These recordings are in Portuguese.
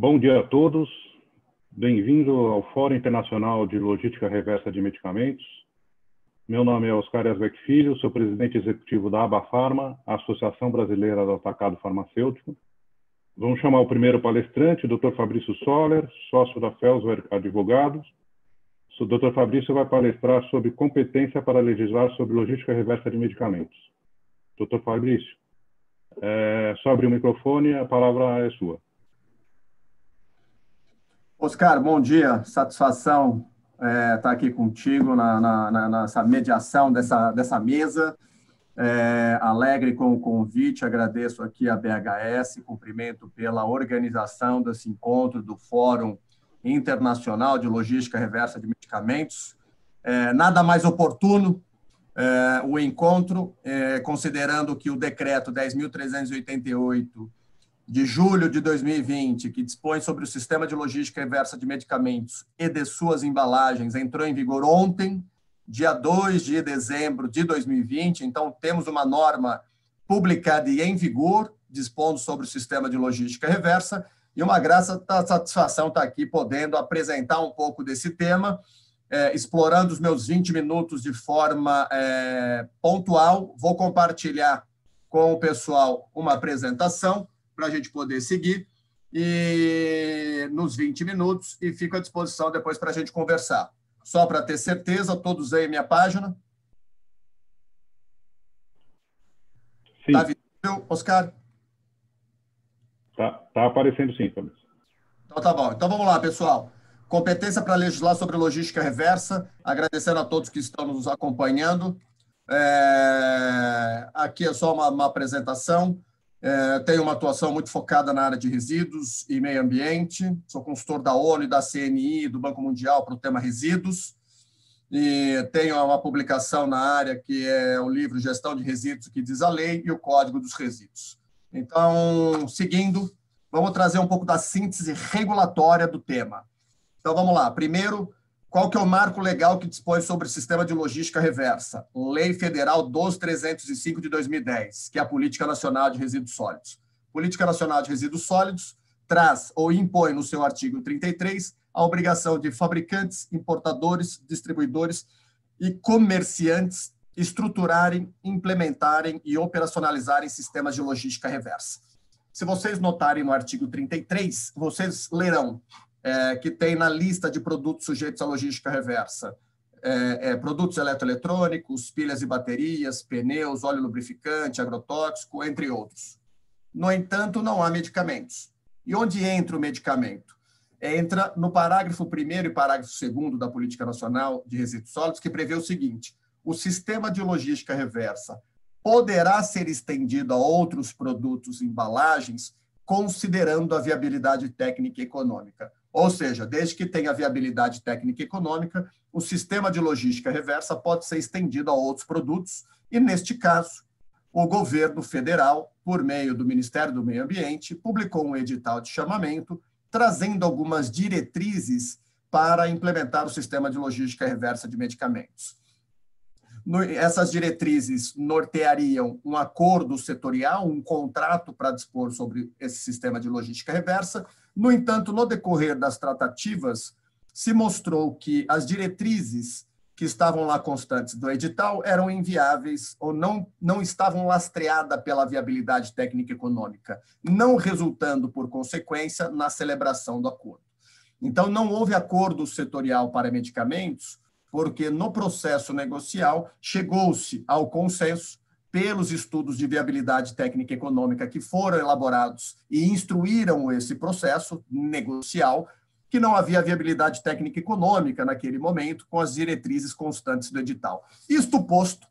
Bom dia a todos. Bem-vindo ao Fórum Internacional de Logística Reversa de Medicamentos. Meu nome é Oscar Esbeck Filho, sou presidente executivo da Abafarma, a Associação Brasileira do Atacado Farmacêutico. Vamos chamar o primeiro palestrante, o Dr. Fabrício Soller, sócio da Felswer Advogados. O Dr. Fabrício vai palestrar sobre competência para legislar sobre logística reversa de medicamentos. Dr. Fabrício, só abrir o microfone, a palavra é sua. Oscar, bom dia. Satisfação estar aqui contigo nessa mediação dessa mesa. Alegre com o convite, agradeço aqui a BHS, cumprimento pela organização desse encontro do Fórum Internacional de Logística Reversa de Medicamentos. Nada mais oportuno o encontro, considerando que o decreto 10.388 de julho de 2020, que dispõe sobre o sistema de logística reversa de medicamentos e de suas embalagens, entrou em vigor ontem, dia 2 de dezembro de 2020. Então, temos uma norma publicada e em vigor, dispondo sobre o sistema de logística reversa, e uma graça, satisfação estar aqui podendo apresentar um pouco desse tema, explorando os meus 20 minutos de forma pontual. Vou compartilhar com o pessoal uma apresentação para a gente poder seguir nos 20 minutos e fico à disposição depois para a gente conversar. Só para ter certeza, todos aí minha página. Sim. Está visível, Oscar? Tá aparecendo sim, Fabrício. Então tá bom. Então vamos lá, pessoal. Competência para legislar sobre logística reversa. Agradecendo a todos que estão nos acompanhando. Aqui é só uma apresentação. Tenho uma atuação muito focada na área de resíduos e meio ambiente. Sou consultor da ONU e da CNI, do Banco Mundial, para o tema resíduos. E tenho uma publicação na área que é o livro Gestão de Resíduos, que diz a lei, e o Código dos Resíduos. Então, seguindo, vamos trazer um pouco da síntese regulatória do tema. Então, vamos lá. Primeiro, qual que é o marco legal que dispõe sobre o sistema de logística reversa? Lei Federal 12.305 de 2010, que é a Política Nacional de Resíduos Sólidos. Política Nacional de Resíduos Sólidos traz ou impõe no seu artigo 33 a obrigação de fabricantes, importadores, distribuidores e comerciantes estruturarem, implementarem e operacionalizarem sistemas de logística reversa. Se vocês notarem no artigo 33, vocês lerão que tem na lista de produtos sujeitos à logística reversa produtos eletroeletrônicos, pilhas e baterias, pneus, óleo lubrificante, agrotóxico, entre outros. No entanto, não há medicamentos. E onde entra o medicamento? Entra no parágrafo 1º e parágrafo 2º da Política Nacional de Resíduos Sólidos, que prevê o seguinte: o sistema de logística reversa poderá ser estendido a outros produtos e embalagens, considerando a viabilidade técnica e econômica. Ou seja, desde que tenha viabilidade técnica e econômica, o sistema de logística reversa pode ser estendido a outros produtos e, neste caso, o governo federal, por meio do Ministério do Meio Ambiente, publicou um edital de chamamento trazendo algumas diretrizes para implementar o sistema de logística reversa de medicamentos. Essas diretrizes norteariam um acordo setorial, um contrato para dispor sobre esse sistema de logística reversa. No entanto, no decorrer das tratativas, se mostrou que as diretrizes que estavam lá constantes do edital eram inviáveis ou não estavam lastreadas pela viabilidade técnica e econômica, não resultando, por consequência, na celebração do acordo. Então, não houve acordo setorial para medicamentos, porque no processo negocial chegou-se ao consenso pelos estudos de viabilidade técnica e econômica que foram elaborados e instruíram esse processo negocial, que não havia viabilidade técnica e econômica naquele momento, com as diretrizes constantes do edital. Isto posto,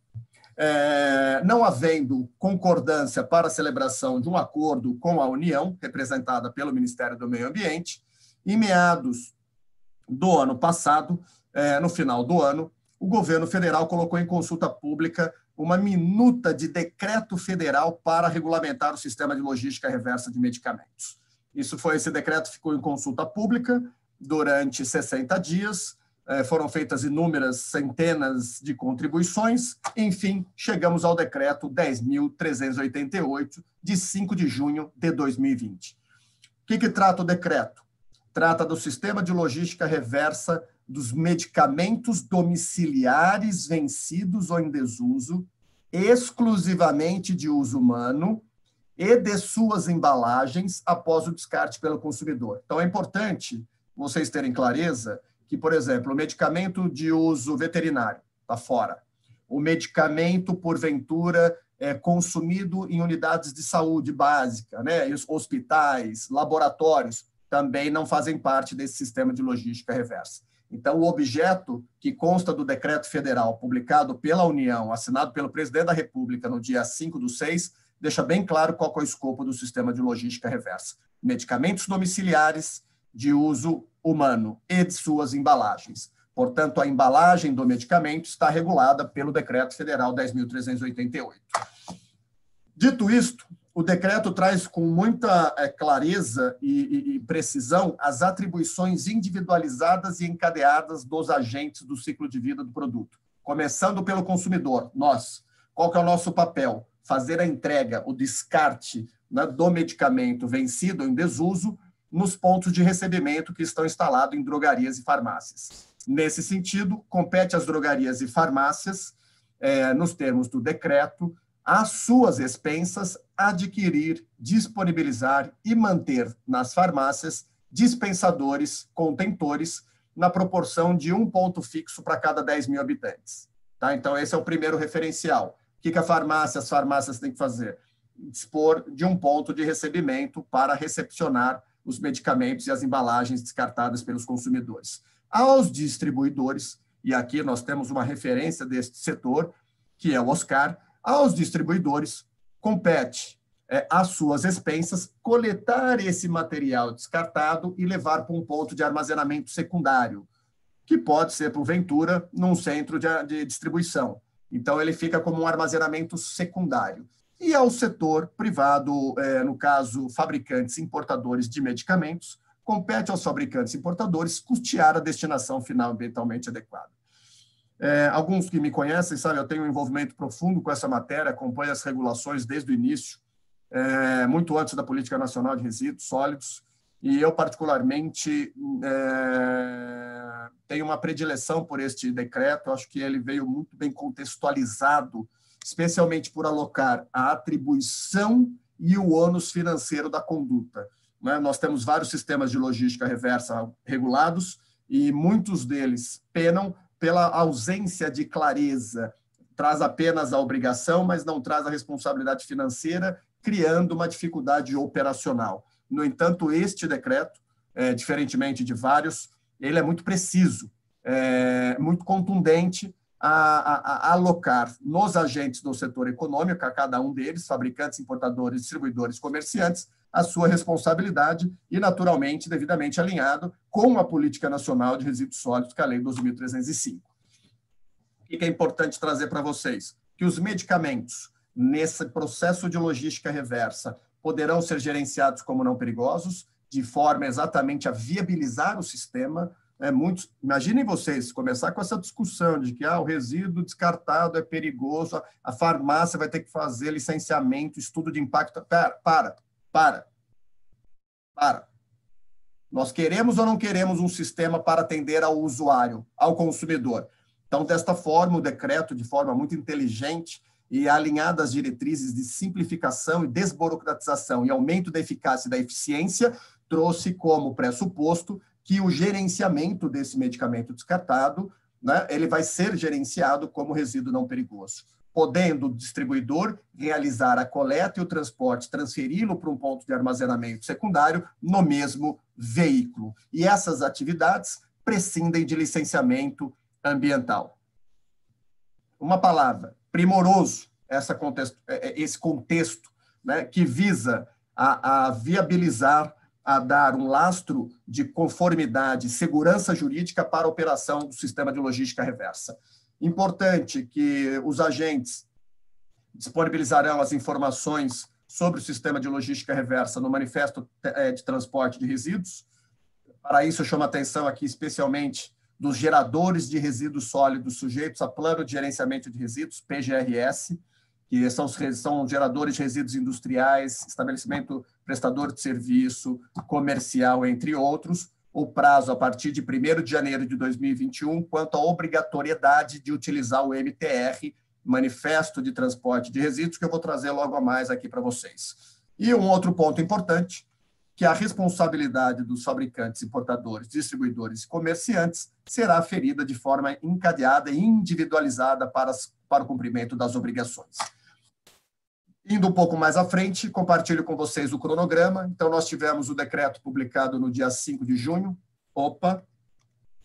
não havendo concordância para a celebração de um acordo com a União, representada pelo Ministério do Meio Ambiente, em meados do ano passado, no final do ano, o governo federal colocou em consulta pública uma minuta de decreto federal para regulamentar o sistema de logística reversa de medicamentos. Esse decreto ficou em consulta pública durante 60 dias, foram feitas inúmeras centenas de contribuições, enfim, chegamos ao decreto 10.388, de 5 de junho de 2020. que trata o decreto? Trata do sistema de logística reversa dos medicamentos domiciliares vencidos ou em desuso, exclusivamente de uso humano, e de suas embalagens após o descarte pelo consumidor. Então, é importante vocês terem clareza que, por exemplo, o medicamento de uso veterinário está fora. O medicamento, porventura, é consumido em unidades de saúde básica, né? E os hospitais, laboratórios, também não fazem parte desse sistema de logística reversa. Então, o objeto que consta do decreto federal publicado pela União, assinado pelo presidente da República no dia 5/6, deixa bem claro qual é o escopo do sistema de logística reversa. Medicamentos domiciliares de uso humano e de suas embalagens. Portanto, a embalagem do medicamento está regulada pelo Decreto Federal 10.388. Dito isto, o decreto traz com muita clareza e precisão as atribuições individualizadas e encadeadas dos agentes do ciclo de vida do produto. Começando pelo consumidor, nós. Qual que é o nosso papel? Fazer a entrega, o descarte, né, do medicamento vencido ou em desuso nos pontos de recebimento que estão instalados em drogarias e farmácias. Nesse sentido, compete às drogarias e farmácias, nos termos do decreto, às suas expensas, adquirir, disponibilizar e manter nas farmácias dispensadores, contentores, na proporção de 1 ponto fixo para cada 10 mil habitantes. Tá? Então, esse é o primeiro referencial. O que as farmácias têm que fazer? Dispor de 1 ponto de recebimento para recepcionar os medicamentos e as embalagens descartadas pelos consumidores. Aos distribuidores, e aqui nós temos uma referência deste setor, que é o Oscar, aos distribuidores compete, às suas expensas, coletar esse material descartado e levar para um ponto de armazenamento secundário, que pode ser, porventura, num centro de distribuição. Então, ele fica como um armazenamento secundário. E ao setor privado, no caso, fabricantes e importadores de medicamentos, compete aos fabricantes e importadores custear a destinação final ambientalmente adequada. Alguns que me conhecem, sabem, eu tenho um envolvimento profundo com essa matéria, acompanho as regulações desde o início, muito antes da Política Nacional de Resíduos Sólidos, e eu, particularmente, tenho uma predileção por este decreto. Eu acho que ele veio muito bem contextualizado, especialmente por alocar a atribuição e o ônus financeiro da conduta. Nós temos vários sistemas de logística reversa regulados e muitos deles penam pela ausência de clareza. Traz apenas a obrigação, mas não traz a responsabilidade financeira, criando uma dificuldade operacional. No entanto, este decreto, diferentemente de vários, ele é muito preciso, muito contundente a alocar nos agentes do setor econômico, a cada um deles, fabricantes, importadores, distribuidores, comerciantes, a sua responsabilidade e, naturalmente, devidamente alinhado com a Política Nacional de Resíduos Sólidos, que é a Lei 12.305. O que é importante trazer para vocês? Que os medicamentos, nesse processo de logística reversa, poderão ser gerenciados como não perigosos, de forma exatamente a viabilizar o sistema. Imaginem vocês começar com essa discussão de que o resíduo descartado é perigoso, a farmácia vai ter que fazer licenciamento, estudo de impacto. Para. Nós queremos ou não queremos um sistema para atender ao usuário, ao consumidor? Então, desta forma, o decreto, de forma muito inteligente e alinhada às diretrizes de simplificação e desburocratização e aumento da eficácia e da eficiência, trouxe como pressuposto que o gerenciamento desse medicamento descartado, né, ele vai ser gerenciado como resíduo não perigoso, podendo o distribuidor realizar a coleta e o transporte, transferi-lo para um ponto de armazenamento secundário no mesmo veículo. E essas atividades prescindem de licenciamento ambiental. Uma palavra, primoroso, esse contexto, né, que visa a viabilizar, a dar um lastro de conformidade, segurança jurídica para a operação do sistema de logística reversa. Importante que os agentes disponibilizarão as informações sobre o sistema de logística reversa no Manifesto de Transporte de Resíduos. Para isso, eu chamo a atenção aqui especialmente dos geradores de resíduos sólidos sujeitos a Plano de Gerenciamento de Resíduos, PGRS, que são geradores de resíduos industriais, estabelecimento prestador de serviço, comercial, entre outros, o prazo a partir de 1º de janeiro de 2021, quanto à obrigatoriedade de utilizar o MTR, Manifesto de Transporte de Resíduos, que eu vou trazer logo a mais aqui para vocês. E um outro ponto importante, que a responsabilidade dos fabricantes, importadores, distribuidores e comerciantes será aferida de forma encadeada e individualizada para o cumprimento das obrigações. Indo um pouco mais à frente, compartilho com vocês o cronograma. Então, nós tivemos o decreto publicado no dia 5 de junho.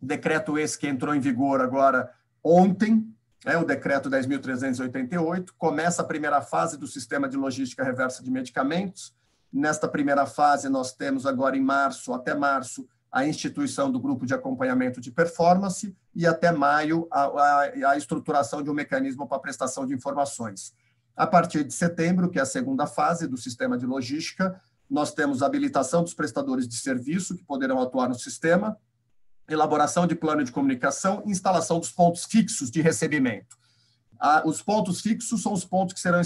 Decreto esse que entrou em vigor agora ontem, o decreto 10.388. Começa a primeira fase do Sistema de Logística Reversa de Medicamentos. Nesta primeira fase, nós temos agora em março, até março, a instituição do grupo de acompanhamento de performance e até maio a estruturação de um mecanismo para prestação de informações. A partir de setembro, que é a segunda fase do sistema de logística, nós temos a habilitação dos prestadores de serviço que poderão atuar no sistema, elaboração de plano de comunicação e instalação dos pontos fixos de recebimento. Os pontos fixos são os pontos que serão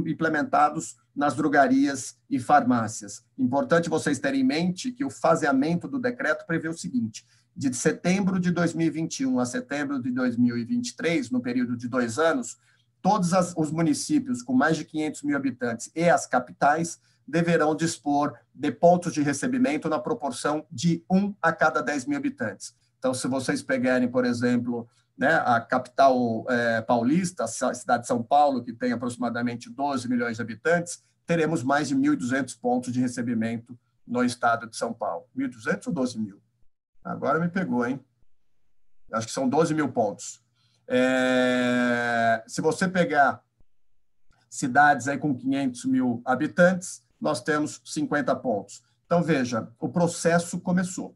implementados nas drogarias e farmácias. Importante vocês terem em mente que o faseamento do decreto prevê o seguinte: de setembro de 2021 a setembro de 2023, no período de 2 anos, todos os municípios com mais de 500 mil habitantes e as capitais deverão dispor de pontos de recebimento na proporção de 1 a cada 10 mil habitantes. Então, se vocês pegarem, por exemplo, a capital paulista, a cidade de São Paulo, que tem aproximadamente 12 milhões de habitantes, teremos mais de 1.200 pontos de recebimento no estado de São Paulo. 1.200 ou 12 mil? Agora me pegou, hein? Acho que são 12 mil pontos. Se você pegar cidades aí com 500 mil habitantes, nós temos 50 pontos. Então, veja, o processo começou.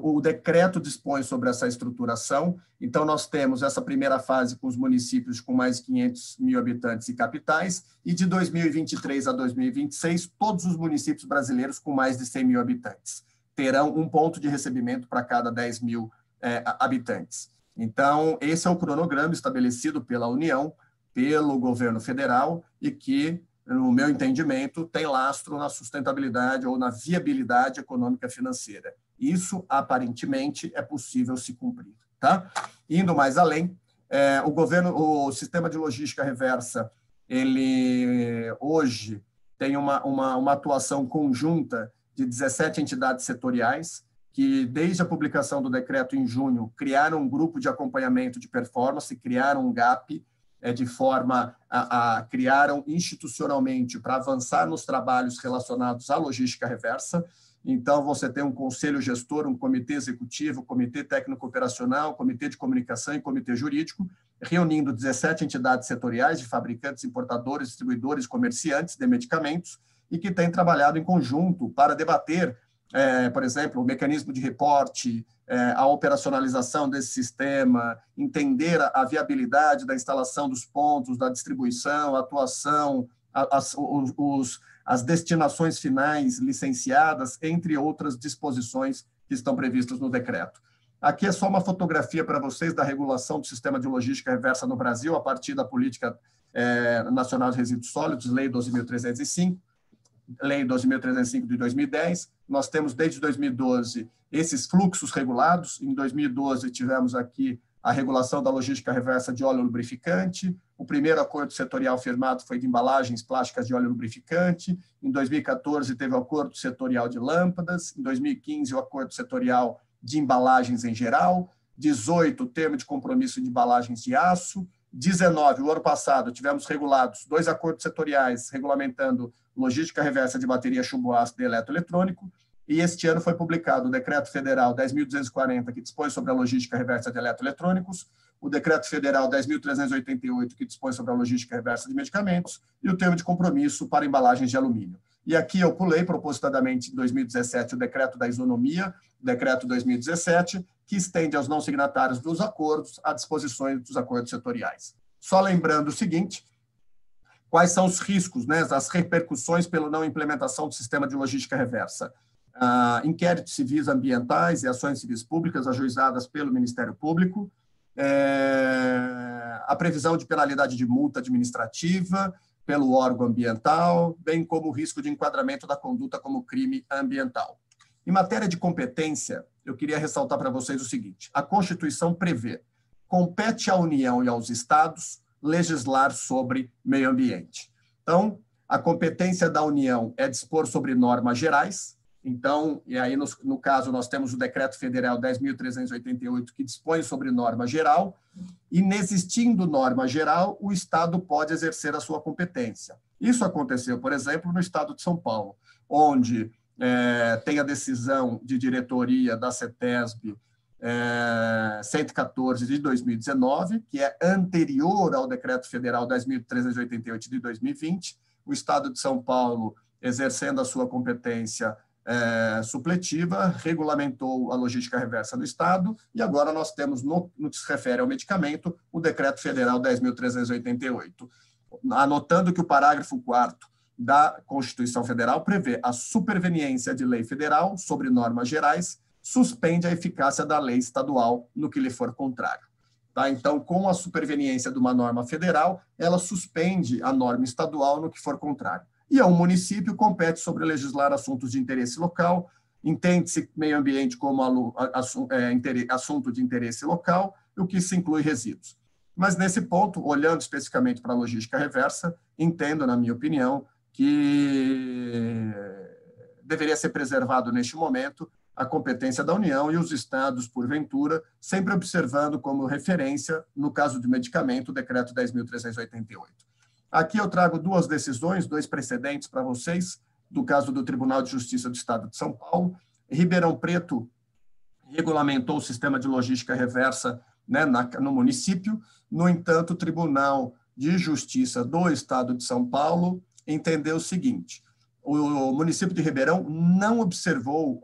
O decreto dispõe sobre essa estruturação, então nós temos essa primeira fase com os municípios com mais de 500 mil habitantes e capitais, e de 2023 a 2026, todos os municípios brasileiros com mais de 100 mil habitantes terão um ponto de recebimento para cada 10 mil habitantes. Então, esse é o cronograma estabelecido pela União, pelo governo federal, e que, no meu entendimento, tem lastro na sustentabilidade ou na viabilidade econômica financeira. Isso, aparentemente, é possível se cumprir. Tá? Indo mais além, o sistema de logística reversa, ele hoje tem uma atuação conjunta de 17 entidades setoriais, que, desde a publicação do decreto em junho, criaram um grupo de acompanhamento de performance, criaram um GAP, de forma criaram institucionalmente para avançar nos trabalhos relacionados à logística reversa. Então, você tem um conselho gestor, um comitê executivo, comitê técnico-operacional, comitê de comunicação e comitê jurídico, reunindo 17 entidades setoriais de fabricantes, importadores, distribuidores, comerciantes de medicamentos, e que têm trabalhado em conjunto para debater, por exemplo, o mecanismo de reporte, a operacionalização desse sistema, entender a viabilidade da instalação dos pontos, da distribuição, a atuação, as destinações finais licenciadas, entre outras disposições que estão previstas no decreto. Aqui é só uma fotografia para vocês da regulação do sistema de logística reversa no Brasil, a partir da Política Nacional de Resíduos Sólidos, Lei 12.305, Lei 12.305 de 2010. Nós temos, desde 2012, esses fluxos regulados. Em 2012, tivemos aqui a regulação da logística reversa de óleo lubrificante. O primeiro acordo setorial firmado foi de embalagens plásticas de óleo lubrificante. Em 2014, teve o acordo setorial de lâmpadas. Em 2015, o acordo setorial de embalagens em geral. 18, o termo de compromisso de embalagens de aço. 19, o ano passado, tivemos regulados 2 acordos setoriais regulamentando logística reversa de bateria chumbo-ácido e eletroeletrônico, e este ano foi publicado o Decreto Federal 10.240, que dispõe sobre a logística reversa de eletroeletrônicos, o Decreto Federal 10.388, que dispõe sobre a logística reversa de medicamentos, e o termo de compromisso para embalagens de alumínio. E aqui eu pulei propositadamente, em 2017, o Decreto da Isonomia, Decreto 2017, que estende aos não signatários dos acordos a disposições dos acordos setoriais. Só lembrando o seguinte: quais são os riscos, as repercussões pela não implementação do sistema de logística reversa? Inquéritos civis ambientais e ações civis públicas ajuizadas pelo Ministério Público, a previsão de penalidade de multa administrativa pelo órgão ambiental, bem como o risco de enquadramento da conduta como crime ambiental. Em matéria de competência, eu queria ressaltar para vocês o seguinte: a Constituição prevê: compete à União e aos Estados legislar sobre meio ambiente. Então, a competência da União é dispor sobre normas gerais. Então, e aí no caso nós temos o Decreto Federal 10.388 que dispõe sobre norma geral, e inexistindo norma geral, o Estado pode exercer a sua competência. Isso aconteceu, por exemplo, no Estado de São Paulo, onde tem a decisão de diretoria da CETESB 114 de 2019, que é anterior ao Decreto Federal 10.388 de 2020, o Estado de São Paulo, exercendo a sua competência supletiva, regulamentou a logística reversa no Estado, e agora nós temos, no que se refere ao medicamento, o Decreto Federal 10.388. Anotando que o parágrafo 4º da Constituição Federal prevê a superveniência de lei federal sobre normas gerais, suspende a eficácia da lei estadual no que lhe for contrário. Tá? Então, com a superveniência de uma norma federal, ela suspende a norma estadual no que for contrário. E ao município compete sobre legislar assuntos de interesse local, entende-se meio ambiente como assunto de interesse local, o que se inclui resíduos. Mas, nesse ponto, olhando especificamente para a logística reversa, entendo, na minha opinião, que deveria ser preservado, neste momento, a competência da União e os estados, porventura, sempre observando como referência, no caso do medicamento, o Decreto 10.388. Aqui eu trago duas decisões, dois precedentes para vocês, do caso do Tribunal de Justiça do Estado de São Paulo. Ribeirão Preto regulamentou o sistema de logística reversa, né, no município. No entanto, o Tribunal de Justiça do Estado de São Paulo entendeu o seguinte: o município de Ribeirão não observou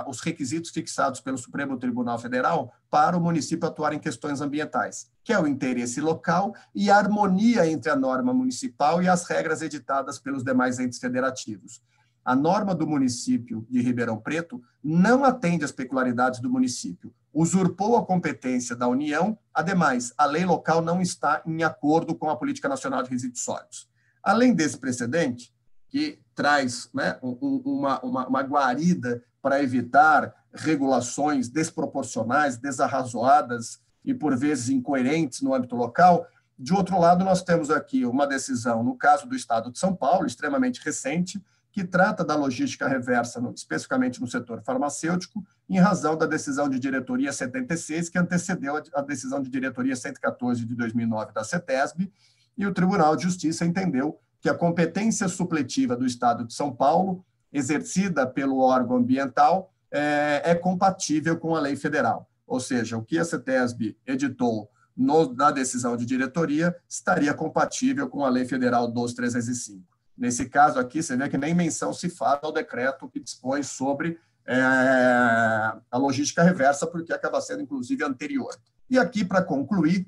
os requisitos fixados pelo Supremo Tribunal Federal para o município atuar em questões ambientais, que é o interesse local e a harmonia entre a norma municipal e as regras editadas pelos demais entes federativos. A norma do município de Ribeirão Preto não atende às peculiaridades do município, usurpou a competência da União, ademais, a lei local não está em acordo com a Política Nacional de Resíduos Sólidos. Além desse precedente, que traz, né, uma guarida para evitar regulações desproporcionais, desarrazoadas e, por vezes, incoerentes no âmbito local, de outro lado, nós temos aqui uma decisão, no caso do Estado de São Paulo, extremamente recente, que trata da logística reversa, especificamente no setor farmacêutico, em razão da decisão de diretoria 76, que antecedeu a decisão de diretoria 114 de 2009 da CETESB, e o Tribunal de Justiça entendeu que a competência supletiva do Estado de São Paulo, exercida pelo órgão ambiental, é compatível com a lei federal. Ou seja, o que a CETESB editou na decisão de diretoria estaria compatível com a lei federal 12.305. Nesse caso aqui, você vê que nem menção se faz ao decreto que dispõe sobre a logística reversa, porque acaba sendo, inclusive, anterior. E aqui, para concluir,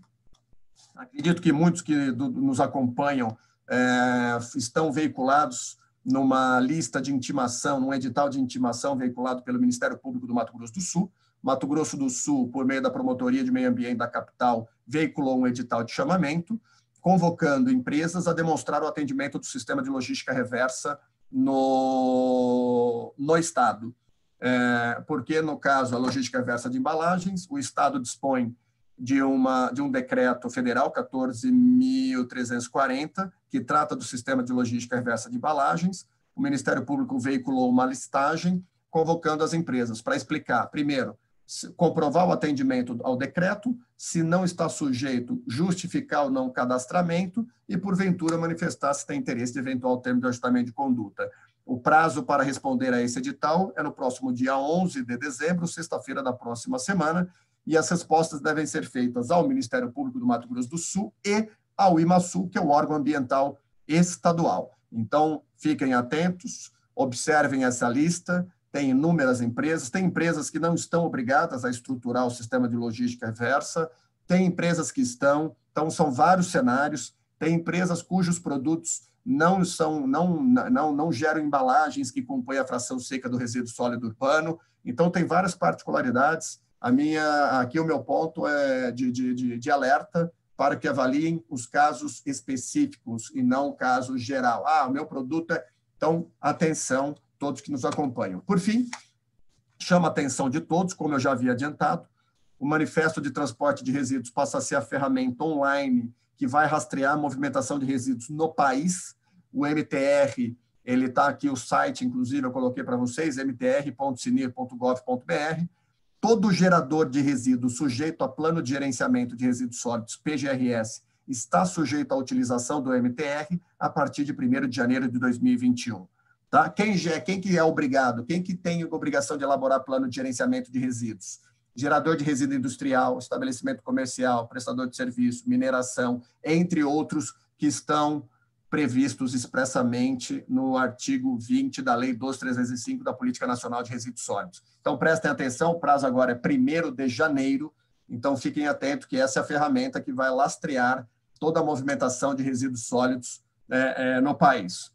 acredito que muitos que nos acompanham estão veiculados numa lista de intimação, num edital de intimação veiculado pelo Ministério Público do Mato Grosso do Sul. Mato Grosso do Sul, por meio da Promotoria de Meio Ambiente da capital, veiculou um edital de chamamento, convocando empresas a demonstrar o atendimento do sistema de logística reversa no Estado. Porque, no caso, a logística reversa de embalagens, o Estado dispõe de um decreto federal, 14.340, que trata do sistema de logística reversa de embalagens. O Ministério Público veiculou uma listagem convocando as empresas para explicar, primeiro, comprovar o atendimento ao decreto, se não está sujeito, justificar ou não o cadastramento e, porventura, manifestar se tem interesse de eventual termo de ajustamento de conduta. O prazo para responder a esse edital é no próximo dia 11 de dezembro, sexta-feira da próxima semana, e as respostas devem ser feitas ao Ministério Público do Mato Grosso do Sul e ao IMASU, que é o órgão ambiental estadual. Então, fiquem atentos, observem essa lista, tem inúmeras empresas, tem empresas que não estão obrigadas a estruturar o sistema de logística reversa, tem empresas que estão, então são vários cenários, tem empresas cujos produtos não geram embalagens que compõem a fração seca do resíduo sólido urbano, então tem várias particularidades, Aqui o meu ponto é de alerta para que avaliem os casos específicos e não o caso geral. O meu produto é... Então, atenção, todos que nos acompanham. Por fim, chama a atenção de todos, como eu já havia adiantado, o Manifesto de Transporte de Resíduos passa a ser a ferramenta online que vai rastrear a movimentação de resíduos no país. O MTR, ele está aqui, o site, inclusive, eu coloquei para vocês, mtr.cinir.gov.br. Todo gerador de resíduos sujeito a Plano de Gerenciamento de Resíduos Sólidos, PGRS, está sujeito à utilização do MTR a partir de 1º de janeiro de 2021. Tá? Quem que é obrigado? Quem que tem a obrigação de elaborar plano de gerenciamento de resíduos? Gerador de resíduo industrial, estabelecimento comercial, prestador de serviço, mineração, entre outros que estão previstos expressamente no artigo 20 da Lei 12.305 da Política Nacional de Resíduos Sólidos. Então, prestem atenção, o prazo agora é 1º de janeiro, então fiquem atentos que essa é a ferramenta que vai lastrear toda a movimentação de resíduos sólidos no país.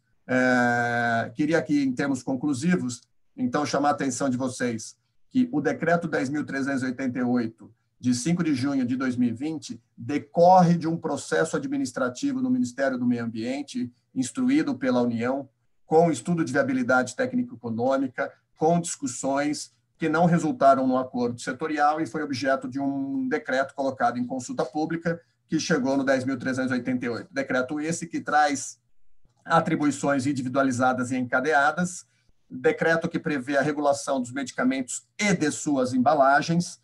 Queria aqui, em termos conclusivos, então, chamar a atenção de vocês que o Decreto 10.388, de 5 de junho de 2020, decorre de um processo administrativo no Ministério do Meio Ambiente, instruído pela União, com estudo de viabilidade técnico-econômica, com discussões que não resultaram no acordo setorial e foi objeto de um decreto colocado em consulta pública, que chegou no 10.388. Decreto esse que traz atribuições individualizadas e encadeadas, decreto que prevê a regulação dos medicamentos e de suas embalagens,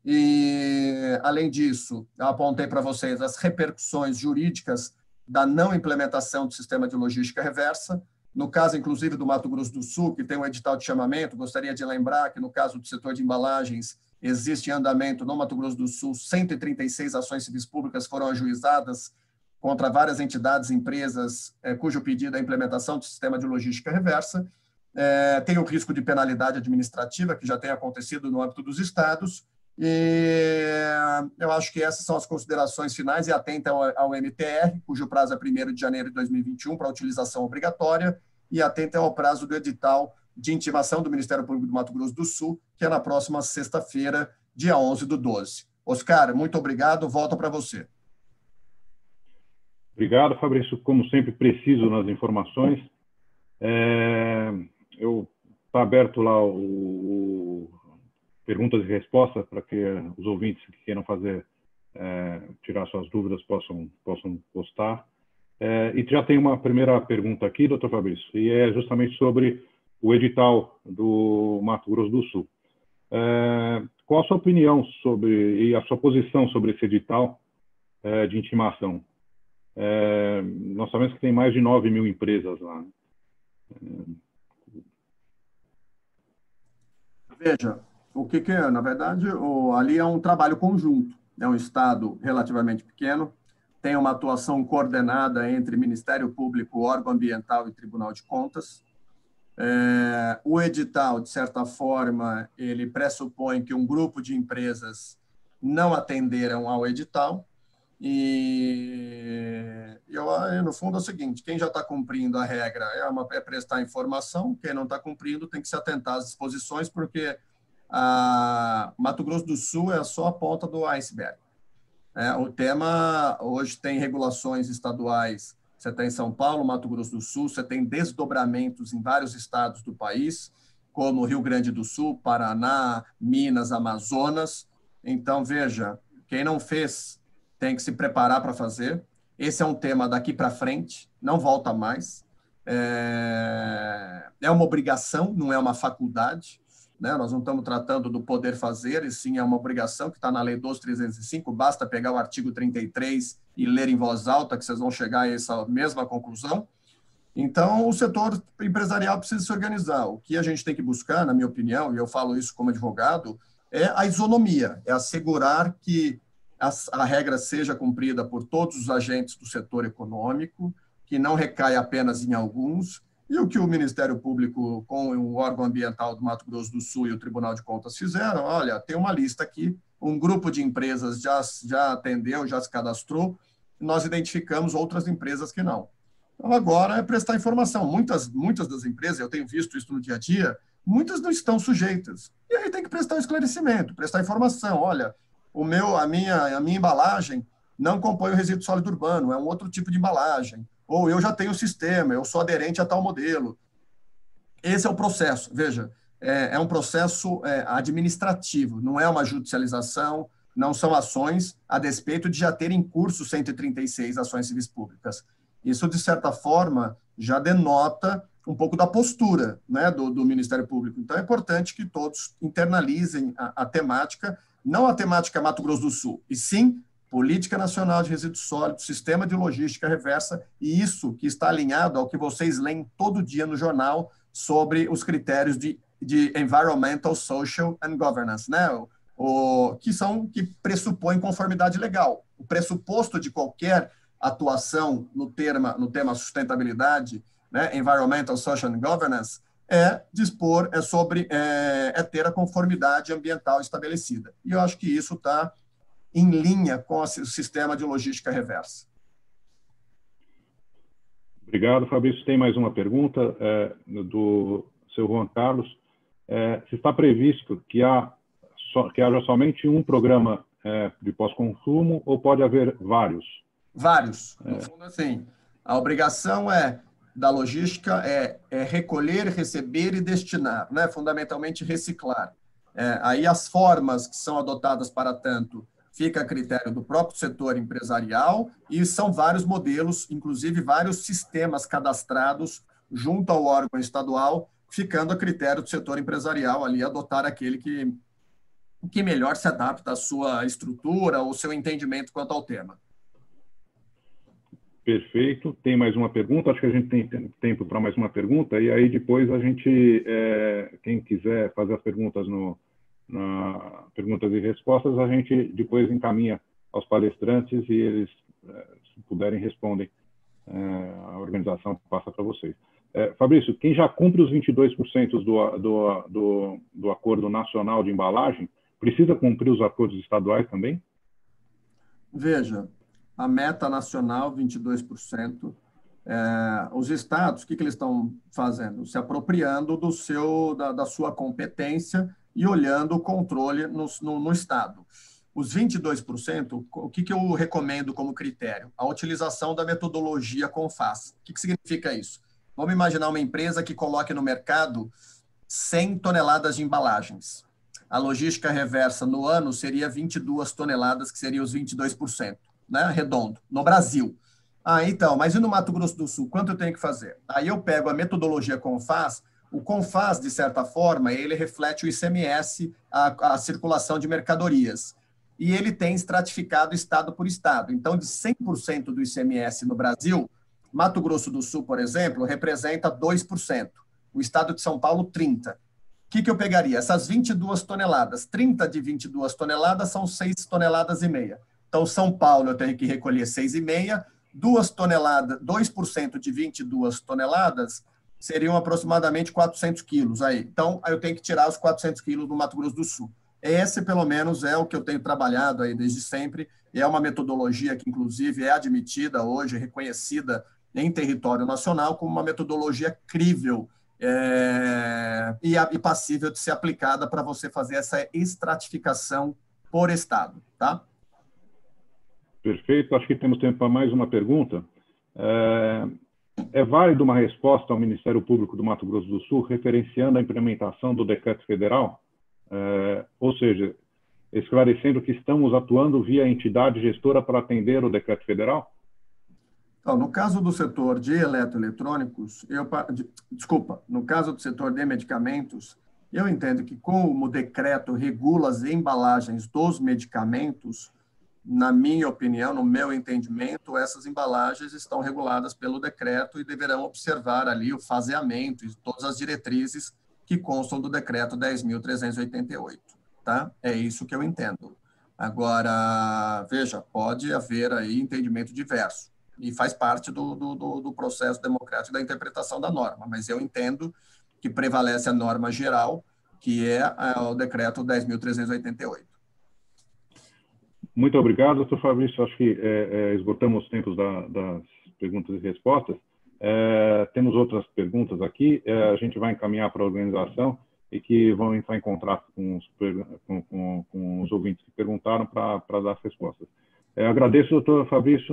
e, além disso, eu apontei para vocês as repercussões jurídicas da não implementação do sistema de logística reversa. No caso, inclusive, do Mato Grosso do Sul, que tem um edital de chamamento, gostaria de lembrar que, no caso do setor de embalagens, existe em andamento no Mato Grosso do Sul 136 ações civis públicas foram ajuizadas contra várias entidades e empresas cujo pedido é a implementação do sistema de logística reversa. Tem o risco de penalidade administrativa, que já tem acontecido no âmbito dos estados, e eu acho que essas são as considerações finais, e atenta ao MTR, cujo prazo é 1º de janeiro de 2021 para utilização obrigatória, e atenta ao prazo do edital de intimação do Ministério Público do Mato Grosso do Sul, que é na próxima sexta-feira, dia 11/12. Oscar, muito obrigado, volta para você. Obrigado, Fabrício, como sempre, preciso nas informações. Está aberto lá o perguntas e respostas para que os ouvintes que queiram tirar suas dúvidas possam postar. E já tem uma primeira pergunta aqui, doutor Fabrício, e é justamente sobre o edital do Mato Grosso do Sul. Qual a sua opinião e a sua posição sobre esse edital de intimação? Nós sabemos que tem mais de 9.000 empresas lá. Veja, o que é, na verdade, ali é um trabalho conjunto. É um estado relativamente pequeno, tem uma atuação coordenada entre Ministério Público, órgão ambiental e Tribunal de Contas. O edital, de certa forma, ele pressupõe que um grupo de empresas não atenderam ao edital, e no fundo é o seguinte: quem já está cumprindo a regra é prestar informação, quem não está cumprindo tem que se atentar às disposições, porque Mato Grosso do Sul é só a ponta do iceberg. O tema hoje tem regulações estaduais, você tem São Paulo, Mato Grosso do Sul, você tem desdobramentos em vários estados do país, como Rio Grande do Sul, Paraná, Minas, Amazonas. Então, veja, quem não fez tem que se preparar para fazer. Esse é um tema daqui para frente, não volta mais. É uma obrigação, não é uma faculdade, né? Nós não estamos tratando do poder fazer, e sim é uma obrigação que está na Lei 12.305, basta pegar o artigo 33 e ler em voz alta que vocês vão chegar a essa mesma conclusão. Então, o setor empresarial precisa se organizar. O que a gente tem que buscar, na minha opinião, e eu falo isso como advogado, é a isonomia, é assegurar que a regra seja cumprida por todos os agentes do setor econômico, que não recai apenas em alguns, e o que o Ministério Público, com o órgão ambiental do Mato Grosso do Sul e o Tribunal de Contas fizeram, olha, tem uma lista aqui, um grupo de empresas já atendeu, já se cadastrou, e nós identificamos outras empresas que não. Então, agora é prestar informação. Muitas das empresas, eu tenho visto isso no dia a dia, muitas não estão sujeitas. E aí tem que prestar um esclarecimento, prestar informação. Olha, a minha embalagem não compõe o resíduo sólido urbano, é um outro tipo de embalagem. Ou eu já tenho o sistema, eu sou aderente a tal modelo. Esse é o processo. Veja, é um processo administrativo, não é uma judicialização, não são ações a despeito de já ter em curso 136 ações civis públicas. Isso, de certa forma, já denota um pouco da postura, né, do Ministério Público. Então, é importante que todos internalizem a temática, não a temática Mato Grosso do Sul, e sim Política Nacional de Resíduos Sólidos, Sistema de Logística Reversa, e isso que está alinhado ao que vocês leem todo dia no jornal sobre os critérios de Environmental, Social and Governance, né? Que pressupõem conformidade legal. O pressuposto de qualquer atuação no tema sustentabilidade, né, Environmental, Social and Governance, é ter a conformidade ambiental estabelecida. E eu acho que isso está em linha com o sistema de logística reversa. Obrigado, Fabrício. Tem mais uma pergunta do seu Juan Carlos. Se está previsto que haja somente um programa de pós-consumo ou pode haver vários? Vários. No fundo, assim, a obrigação da logística é recolher, receber e destinar, né? Fundamentalmente reciclar. Aí as formas que são adotadas para tanto fica a critério do próprio setor empresarial e são vários modelos, inclusive vários sistemas cadastrados junto ao órgão estadual, ficando a critério do setor empresarial ali adotar aquele que melhor se adapta à sua estrutura ou seu entendimento quanto ao tema. Perfeito. Tem mais uma pergunta? Acho que a gente tem tempo para mais uma pergunta, e aí depois a gente, quem quiser fazer as perguntas na perguntas e respostas, a gente depois encaminha aos palestrantes e eles, se puderem, respondem. A organização passa para vocês. Fabrício, quem já cumpre os 22% do Acordo Nacional de Embalagem, precisa cumprir os acordos estaduais também? Veja, a meta nacional, 22%, os estados, o que eles estão fazendo? Se apropriando da sua competência e olhando o controle no estado. Os 22%, o que eu recomendo como critério? A utilização da metodologia CONFAS. O que significa isso? Vamos imaginar uma empresa que coloque no mercado 100 toneladas de embalagens. A logística reversa no ano seria 22 toneladas, que seriam os 22%, né? Redondo, no Brasil. Então, mas e no Mato Grosso do Sul? Quanto eu tenho que fazer? Aí eu pego a metodologia CONFAS. O CONFAS, de certa forma, ele reflete o ICMS, a circulação de mercadorias. E ele tem estratificado estado por estado. Então, de 100% do ICMS no Brasil, Mato Grosso do Sul, por exemplo, representa 2%. O estado de São Paulo, 30%. O que eu pegaria? Essas 22 toneladas. 30 de 22 toneladas são 6,5 toneladas. Então, São Paulo eu tenho que recolher 6,5. 2% de 22 toneladas seriam aproximadamente 400 quilos. Então, eu tenho que tirar os 400 quilos do Mato Grosso do Sul. Esse, pelo menos, é o que eu tenho trabalhado aí desde sempre. É uma metodologia que, inclusive, é admitida hoje, reconhecida em território nacional como uma metodologia crível e passível de ser aplicada para você fazer essa estratificação por estado, tá? Perfeito. Acho que temos tempo para mais uma pergunta. É válido uma resposta ao Ministério Público do Mato Grosso do Sul referenciando a implementação do decreto federal? Ou seja, esclarecendo que estamos atuando via entidade gestora para atender o decreto federal? Então, no caso do setor de eletroeletrônicos, no caso do setor de medicamentos, eu entendo que como o decreto regula as embalagens dos medicamentos, na minha opinião, no meu entendimento, essas embalagens estão reguladas pelo decreto e deverão observar ali o faseamento e todas as diretrizes que constam do decreto 10.388, tá? É isso que eu entendo. Agora, veja, pode haver aí entendimento diverso e faz parte do processo democrático da interpretação da norma, mas eu entendo que prevalece a norma geral, que é o decreto 10.388. Muito obrigado, doutor Fabrício. Acho que esgotamos os tempos das perguntas e respostas. Temos outras perguntas aqui. A gente vai encaminhar para a organização e que vão entrar em contato com os ouvintes que perguntaram para dar as respostas. Agradeço, doutor Fabrício.